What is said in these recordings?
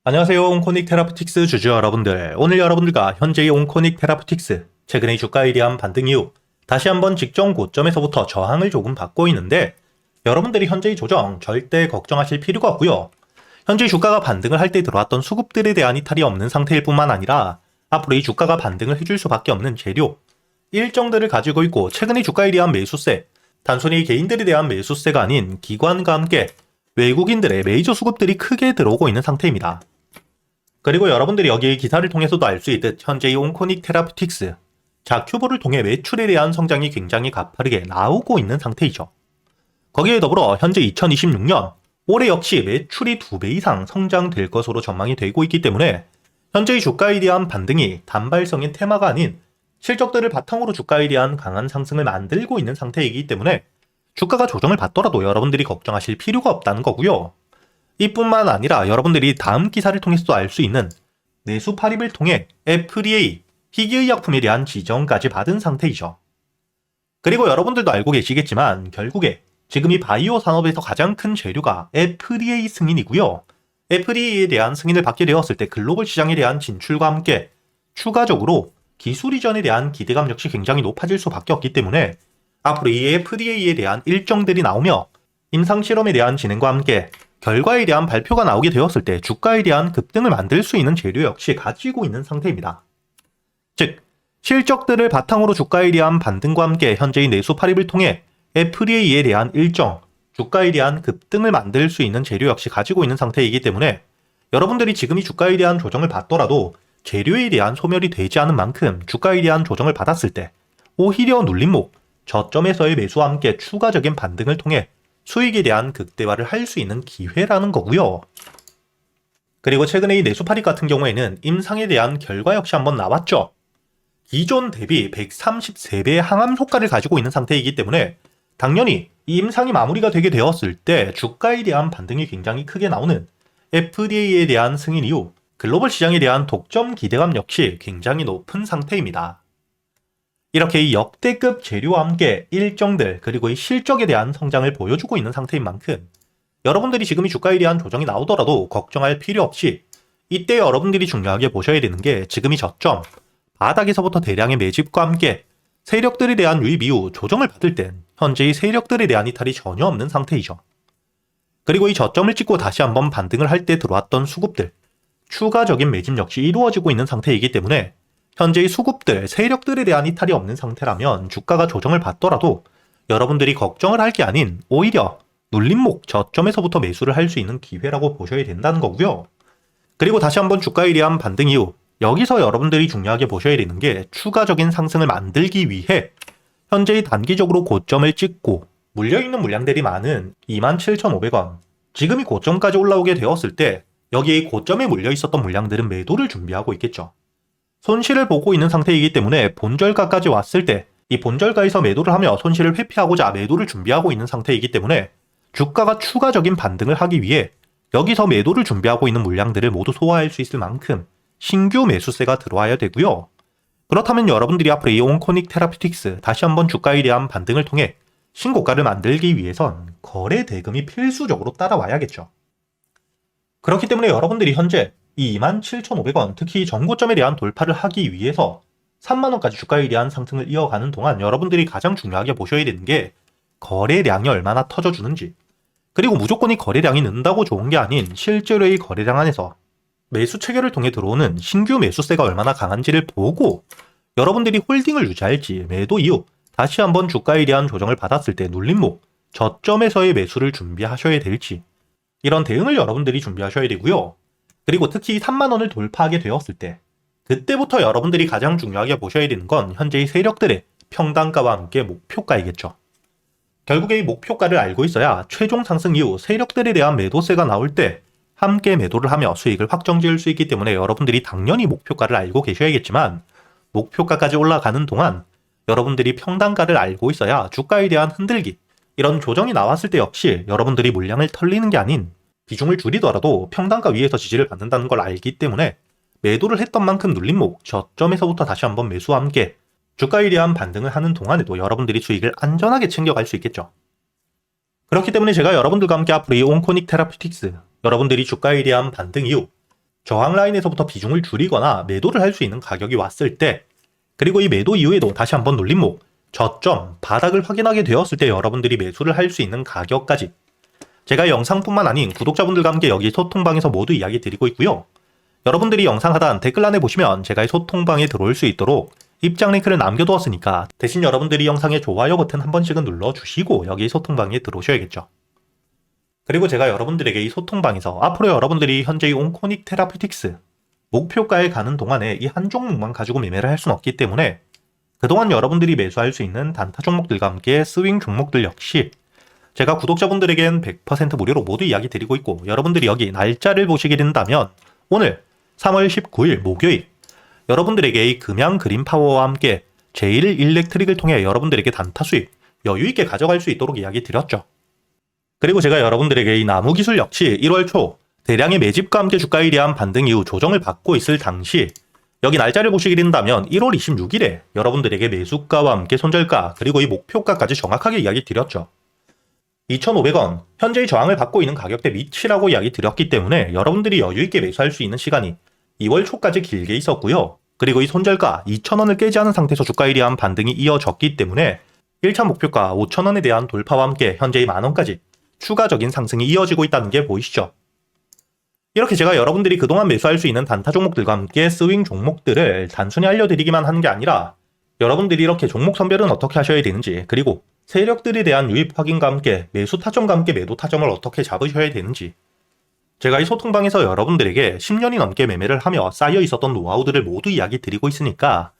안녕하세요. 온코닉 테라퓨틱스 주주 여러분들. 오늘 여러분들과 현재의 온코닉 테라퓨틱스, 최근의 주가에 대한 반등 이후 다시 한번 직전 고점에서부터 저항을 조금 받고 있는데, 여러분들이 현재의 조정 절대 걱정하실 필요가 없고요. 현재 주가가 반등을 할 때 들어왔던 수급들에 대한 이탈이 없는 상태일 뿐만 아니라 앞으로 이 주가가 반등을 해줄 수밖에 없는 재료, 일정들을 가지고 있고, 최근의 주가에 대한 매수세, 단순히 개인들에 대한 매수세가 아닌 기관과 함께 외국인들의 메이저 수급들이 크게 들어오고 있는 상태입니다. 그리고 여러분들이 여기 기사를 통해서도 알 수 있듯 현재의 온코닉 테라퓨틱스, 자큐보를 통해 매출에 대한 성장이 굉장히 가파르게 나오고 있는 상태이죠. 거기에 더불어 현재 2026년 올해 역시 매출이 2배 이상 성장될 것으로 전망이 되고 있기 때문에 현재의 주가에 대한 반등이 단발성인 테마가 아닌 실적들을 바탕으로 주가에 대한 강한 상승을 만들고 있는 상태이기 때문에 주가가 조정을 받더라도 여러분들이 걱정하실 필요가 없다는 거고요. 이뿐만 아니라 여러분들이 다음 기사를 통해서도 알 수 있는 내수 팔입을 통해 FDA, 희귀의약품에 대한 지정까지 받은 상태이죠. 그리고 여러분들도 알고 계시겠지만 결국에 지금 이 바이오 산업에서 가장 큰 재료가 FDA 승인이고요. FDA에 대한 승인을 받게 되었을 때 글로벌 시장에 대한 진출과 함께 추가적으로 기술 이전에 대한 기대감 역시 굉장히 높아질 수밖에 없기 때문에 앞으로 이 FDA에 대한 일정들이 나오며 임상실험에 대한 진행과 함께 결과에 대한 발표가 나오게 되었을 때 주가에 대한 급등을 만들 수 있는 재료 역시 가지고 있는 상태입니다. 즉, 실적들을 바탕으로 주가에 대한 반등과 함께 현재의 내수 팔입을 통해 FDA에 대한 일정, 주가에 대한 급등을 만들 수 있는 재료 역시 가지고 있는 상태이기 때문에 여러분들이 지금 이 주가에 대한 조정을 받더라도 재료에 대한 소멸이 되지 않은 만큼 주가에 대한 조정을 받았을 때 오히려 눌림목, 저점에서의 매수와 함께 추가적인 반등을 통해 수익에 대한 극대화를 할 수 있는 기회라는 거고요. 그리고 최근에 이 내수팔입 같은 경우에는 임상에 대한 결과 역시 한번 나왔죠. 기존 대비 133배의 항암 효과를 가지고 있는 상태이기 때문에 당연히 이 임상이 마무리가 되게 되었을 때 주가에 대한 반등이 굉장히 크게 나오는 FDA에 대한 승인 이후 글로벌 시장에 대한 독점 기대감 역시 굉장히 높은 상태입니다. 이렇게 이 역대급 재료와 함께 일정들 그리고 이 실적에 대한 성장을 보여주고 있는 상태인 만큼 여러분들이 지금 이 주가에 대한 조정이 나오더라도 걱정할 필요 없이 이때 여러분들이 중요하게 보셔야 되는 게 지금 이 저점, 바닥에서부터 대량의 매집과 함께 세력들에 대한 유입 이후 조정을 받을 땐 현재의 세력들에 대한 이탈이 전혀 없는 상태이죠. 그리고 이 저점을 찍고 다시 한번 반등을 할 때 들어왔던 수급들, 추가적인 매집 역시 이루어지고 있는 상태이기 때문에 현재의 수급들, 세력들에 대한 이탈이 없는 상태라면 주가가 조정을 받더라도 여러분들이 걱정을 할 게 아닌 오히려 눌림목 저점에서부터 매수를 할 수 있는 기회라고 보셔야 된다는 거고요. 그리고 다시 한번 주가에 대한 반등 이후 여기서 여러분들이 중요하게 보셔야 되는 게 추가적인 상승을 만들기 위해 현재의 단기적으로 고점을 찍고 물려있는 물량들이 많은 27,500원, 지금이 고점까지 올라오게 되었을 때 여기에 고점에 물려있었던 물량들은 매도를 준비하고 있겠죠. 손실을 보고 있는 상태이기 때문에 본절가까지 왔을 때 이 본절가에서 매도를 하며 손실을 회피하고자 매도를 준비하고 있는 상태이기 때문에 주가가 추가적인 반등을 하기 위해 여기서 매도를 준비하고 있는 물량들을 모두 소화할 수 있을 만큼 신규 매수세가 들어와야 되고요. 그렇다면 여러분들이 앞으로 이 온코닉 테라퓨틱스 다시 한번 주가에 대한 반등을 통해 신고가를 만들기 위해선 거래 대금이 필수적으로 따라와야겠죠. 그렇기 때문에 여러분들이 현재 이 27,500원, 특히 전고점에 대한 돌파를 하기 위해서 3만원까지 주가에 대한 상승을 이어가는 동안 여러분들이 가장 중요하게 보셔야 되는 게 거래량이 얼마나 터져주는지, 그리고 무조건 이 거래량이 는다고 좋은 게 아닌 실제로의 거래량 안에서 매수 체결을 통해 들어오는 신규 매수세가 얼마나 강한지를 보고 여러분들이 홀딩을 유지할지, 매도 이후 다시 한번 주가에 대한 조정을 받았을 때 눌림목, 저점에서의 매수를 준비하셔야 될지, 이런 대응을 여러분들이 준비하셔야 되고요. 그리고 특히 3만원을 돌파하게 되었을 때 그때부터 여러분들이 가장 중요하게 보셔야 되는 건 현재의 세력들의 평단가와 함께 목표가이겠죠. 결국에 이 목표가를 알고 있어야 최종 상승 이후 세력들에 대한 매도세가 나올 때 함께 매도를 하며 수익을 확정 지을 수 있기 때문에 여러분들이 당연히 목표가를 알고 계셔야겠지만, 목표가까지 올라가는 동안 여러분들이 평단가를 알고 있어야 주가에 대한 흔들기, 이런 조정이 나왔을 때 역시 여러분들이 물량을 털리는 게 아닌 비중을 줄이더라도 평단가 위에서 지지를 받는다는 걸 알기 때문에 매도를 했던 만큼 눌림목, 저점에서부터 다시 한번 매수와 함께 주가에 대한 반등을 하는 동안에도 여러분들이 수익을 안전하게 챙겨갈 수 있겠죠. 그렇기 때문에 제가 여러분들과 함께 앞으로 이 온코닉 테라퓨틱스, 여러분들이 주가에 대한 반등 이후 저항 라인에서부터 비중을 줄이거나 매도를 할 수 있는 가격이 왔을 때, 그리고 이 매도 이후에도 다시 한번 눌림목, 저점, 바닥을 확인하게 되었을 때 여러분들이 매수를 할 수 있는 가격까지 제가 영상뿐만 아닌 구독자분들과 함께 여기 소통방에서 모두 이야기 드리고 있고요. 여러분들이 영상 하단 댓글란에 보시면 제가 이 소통방에 들어올 수 있도록 입장 링크를 남겨두었으니까 대신 여러분들이 영상에 좋아요 버튼 한 번씩은 눌러주시고 여기 소통방에 들어오셔야겠죠. 그리고 제가 여러분들에게 이 소통방에서 앞으로 여러분들이 현재 이 온코닉 테라퓨틱스 목표가에 가는 동안에 이 한 종목만 가지고 매매를 할 수는 없기 때문에 그동안 여러분들이 매수할 수 있는 단타 종목들과 함께 스윙 종목들 역시 제가 구독자분들에겐 100% 무료로 모두 이야기 드리고 있고, 여러분들이 여기 날짜를 보시게 된다면 오늘 3월 19일 목요일 여러분들에게 이 금양 그린파워와 함께 제일 일렉트릭을 통해 여러분들에게 단타 수익 여유있게 가져갈 수 있도록 이야기 드렸죠. 그리고 제가 여러분들에게 이 나무기술 역시 1월 초 대량의 매집과 함께 주가에 대한 반등 이후 조정을 받고 있을 당시 여기 날짜를 보시게 된다면 1월 26일에 여러분들에게 매수가와 함께 손절가 그리고 이 목표가까지 정확하게 이야기 드렸죠. 2,500원 현재의 저항을 받고 있는 가격대 밑이라고 이야기 드렸기 때문에 여러분들이 여유있게 매수할 수 있는 시간이 2월 초까지 길게 있었고요. 그리고 이 손절가 2,000원을 깨지 않은 상태에서 주가에 대한 반등이 이어졌기 때문에 1차 목표가 5,000원에 대한 돌파와 함께 현재의 만원까지 추가적인 상승이 이어지고 있다는 게 보이시죠? 이렇게 제가 여러분들이 그동안 매수할 수 있는 단타 종목들과 함께 스윙 종목들을 단순히 알려드리기만 하는 게 아니라 여러분들이 이렇게 종목 선별은 어떻게 하셔야 되는지, 그리고 세력들에 대한 유입 확인과 함께 매수 타점과 함께 매도 타점을 어떻게 잡으셔야 되는지, 제가 이 소통방에서 여러분들에게 10년이 넘게 매매를 하며 쌓여 있었던 노하우들을 모두 이야기 드리고 있으니까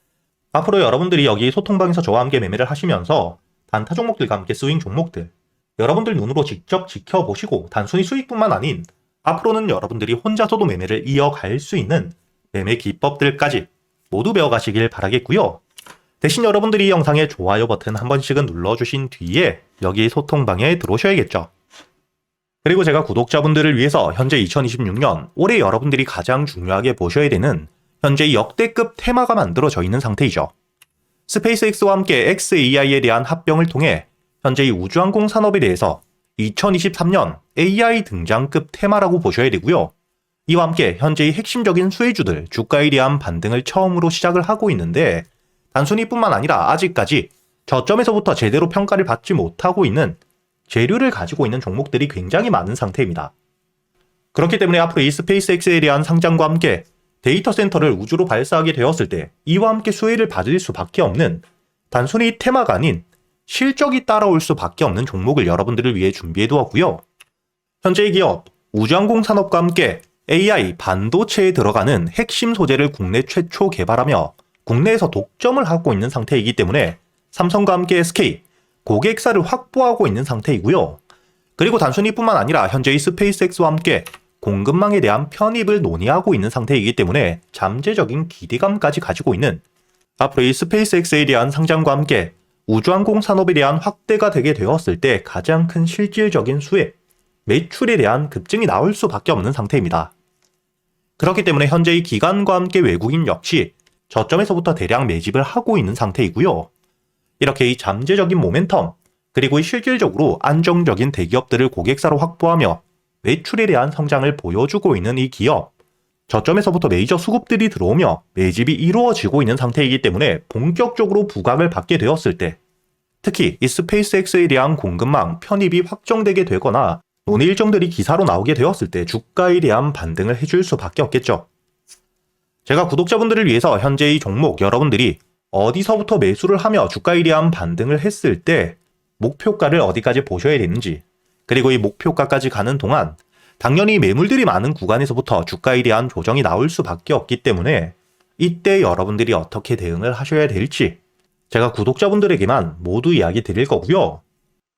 앞으로 여러분들이 여기 소통방에서 저와 함께 매매를 하시면서 단타 종목들과 함께 스윙 종목들 여러분들 눈으로 직접 지켜보시고 단순히 수익뿐만 아닌 앞으로는 여러분들이 혼자서도 매매를 이어갈 수 있는 매매 기법들까지 모두 배워가시길 바라겠고요. 대신 여러분들이 이 영상에 좋아요 버튼 한 번씩은 눌러주신 뒤에 여기 소통방에 들어오셔야겠죠. 그리고 제가 구독자분들을 위해서 현재 2026년 올해 여러분들이 가장 중요하게 보셔야 되는 현재 역대급 테마가 만들어져 있는 상태이죠. 스페이스X와 함께 xAI에 대한 합병을 통해 현재 이 우주항공 산업에 대해서 2023년 AI 등장급 테마라고 보셔야 되고요. 이와 함께 현재의 핵심적인 수혜주들 주가에 대한 반등을 처음으로 시작을 하고 있는데 단순히 뿐만 아니라 아직까지 저점에서부터 제대로 평가를 받지 못하고 있는 재료를 가지고 있는 종목들이 굉장히 많은 상태입니다. 그렇기 때문에 앞으로 이 스페이스X에 대한 상장과 함께 데이터 센터를 우주로 발사하게 되었을 때 이와 함께 수혜를 받을 수밖에 없는 단순히 테마가 아닌 실적이 따라올 수밖에 없는 종목을 여러분들을 위해 준비해 두었고요. 현재의 기업 우주항공 산업과 함께 AI 반도체에 들어가는 핵심 소재를 국내 최초 개발하며 국내에서 독점을 하고 있는 상태이기 때문에 삼성과 함께 SK 고객사를 확보하고 있는 상태이고요. 그리고 단순히 뿐만 아니라 현재의 스페이스X와 함께 공급망에 대한 편입을 논의하고 있는 상태이기 때문에 잠재적인 기대감까지 가지고 있는 앞으로 이 스페이스X에 대한 상장과 함께 우주항공 산업에 대한 확대가 되게 되었을 때 가장 큰 실질적인 수혜, 매출에 대한 급증이 나올 수밖에 없는 상태입니다. 그렇기 때문에 현재 이 기관과 함께 외국인 역시 저점에서부터 대량 매집을 하고 있는 상태이고요. 이렇게 이 잠재적인 모멘텀, 그리고 이 실질적으로 안정적인 대기업들을 고객사로 확보하며 매출에 대한 성장을 보여주고 있는 이 기업, 저점에서부터 메이저 수급들이 들어오며 매집이 이루어지고 있는 상태이기 때문에 본격적으로 부각을 받게 되었을 때 특히 이 스페이스X에 대한 공급망 편입이 확정되게 되거나 논의 일정들이 기사로 나오게 되었을 때 주가에 대한 반등을 해줄 수밖에 없겠죠. 제가 구독자분들을 위해서 현재 이 종목 여러분들이 어디서부터 매수를 하며 주가에 대한 반등을 했을 때 목표가를 어디까지 보셔야 되는지, 그리고 이 목표가까지 가는 동안 당연히 매물들이 많은 구간에서부터 주가에 대한 조정이 나올 수밖에 없기 때문에 이때 여러분들이 어떻게 대응을 하셔야 될지 제가 구독자분들에게만 모두 이야기 드릴 거고요.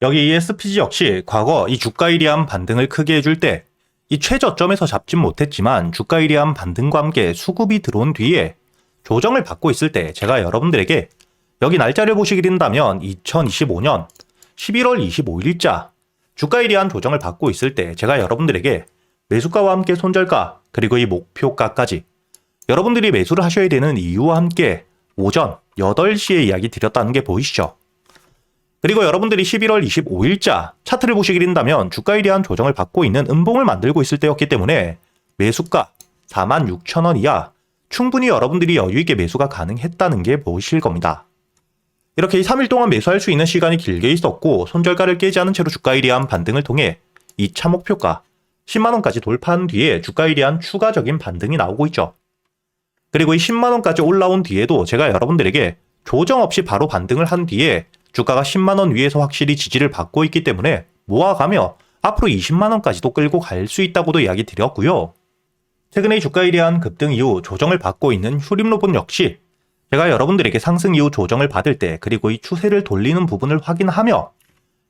여기 이 SPG 역시 과거 이 주가에 대한 반등을 크게 해줄 때 이 최저점에서 잡진 못했지만 주가에 대한 반등과 함께 수급이 들어온 뒤에 조정을 받고 있을 때 제가 여러분들에게 여기 날짜를 보시게 된다면 2025년 11월 25일자 주가에 대한 조정을 받고 있을 때 제가 여러분들에게 매수가와 함께 손절가 그리고 이 목표가까지 여러분들이 매수를 하셔야 되는 이유와 함께 오전 8시에 이야기 드렸다는 게 보이시죠? 그리고 여러분들이 11월 25일자 차트를 보시게 된다면 주가에 대한 조정을 받고 있는 음봉을 만들고 있을 때였기 때문에 매수가 46,000원 이하 충분히 여러분들이 여유있게 매수가 가능했다는 게 보이실 겁니다. 이렇게 3일 동안 매수할 수 있는 시간이 길게 있었고 손절가를 깨지 않은 채로 주가에 대한 반등을 통해 2차 목표가 10만원까지 돌파한 뒤에 주가에 대한 추가적인 반등이 나오고 있죠. 그리고 이 10만원까지 올라온 뒤에도 제가 여러분들에게 조정 없이 바로 반등을 한 뒤에 주가가 10만원 위에서 확실히 지지를 받고 있기 때문에 모아가며 앞으로 20만원까지도 끌고 갈 수 있다고도 이야기 드렸고요. 최근에 주가에 대한 급등 이후 조정을 받고 있는 휴림로봇 역시 제가 여러분들에게 상승 이후 조정을 받을 때 그리고 이 추세를 돌리는 부분을 확인하며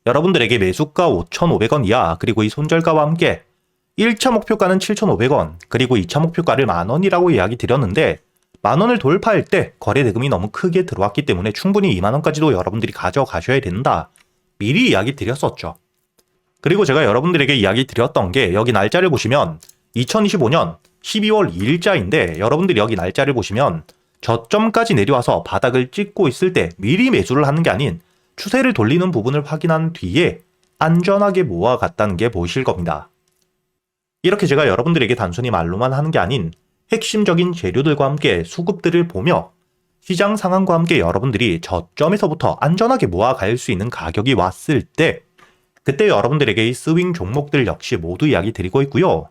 여러분들에게 매수가 5,500원 이하 그리고 이 손절가와 함께 1차 목표가는 7,500원 그리고 2차 목표가를 만원이라고 이야기 드렸는데 만원을 돌파할 때 거래 대금이 너무 크게 들어왔기 때문에 충분히 2만원까지도 여러분들이 가져가셔야 된다. 미리 이야기 드렸었죠. 그리고 제가 여러분들에게 이야기 드렸던 게 여기 날짜를 보시면 2025년 12월 2일자인데 여러분들이 여기 날짜를 보시면 저점까지 내려와서 바닥을 찍고 있을 때 미리 매수를 하는 게 아닌 추세를 돌리는 부분을 확인한 뒤에 안전하게 모아갔다는 게 보이실 겁니다. 이렇게 제가 여러분들에게 단순히 말로만 하는 게 아닌 핵심적인 재료들과 함께 수급들을 보며 시장 상황과 함께 여러분들이 저점에서부터 안전하게 모아갈 수 있는 가격이 왔을 때 그때 여러분들에게 이 스윙 종목들 역시 모두 이야기 드리고 있고요.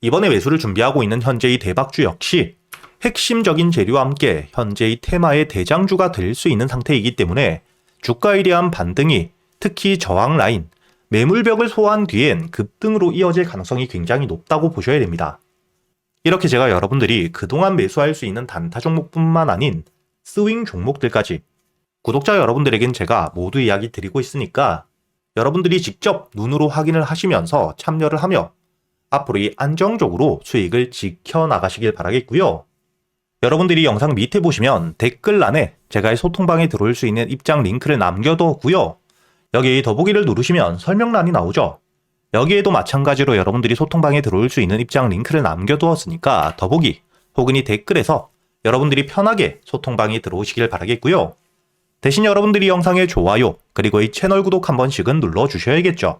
이번에 매수를 준비하고 있는 현재의 대박주 역시 핵심적인 재료와 함께 현재의 테마의 대장주가 될 수 있는 상태이기 때문에 주가에 대한 반등이 특히 저항 라인, 매물벽을 소화한 뒤엔 급등으로 이어질 가능성이 굉장히 높다고 보셔야 됩니다. 이렇게 제가 여러분들이 그동안 매수할 수 있는 단타 종목뿐만 아닌 스윙 종목들까지 구독자 여러분들에겐 제가 모두 이야기 드리고 있으니까 여러분들이 직접 눈으로 확인을 하시면서 참여를 하며 앞으로 이 안정적으로 수익을 지켜나가시길 바라겠고요. 여러분들이 영상 밑에 보시면 댓글란에 제가 이 소통방에 들어올 수 있는 입장 링크를 남겨뒀고요. 여기 더보기를 누르시면 설명란이 나오죠. 여기에도 마찬가지로 여러분들이 소통방에 들어올 수 있는 입장 링크를 남겨두었으니까 더보기 혹은 이 댓글에서 여러분들이 편하게 소통방에 들어오시길 바라겠고요. 대신 여러분들이 영상의 좋아요 그리고 이 채널 구독 한 번씩은 눌러주셔야겠죠.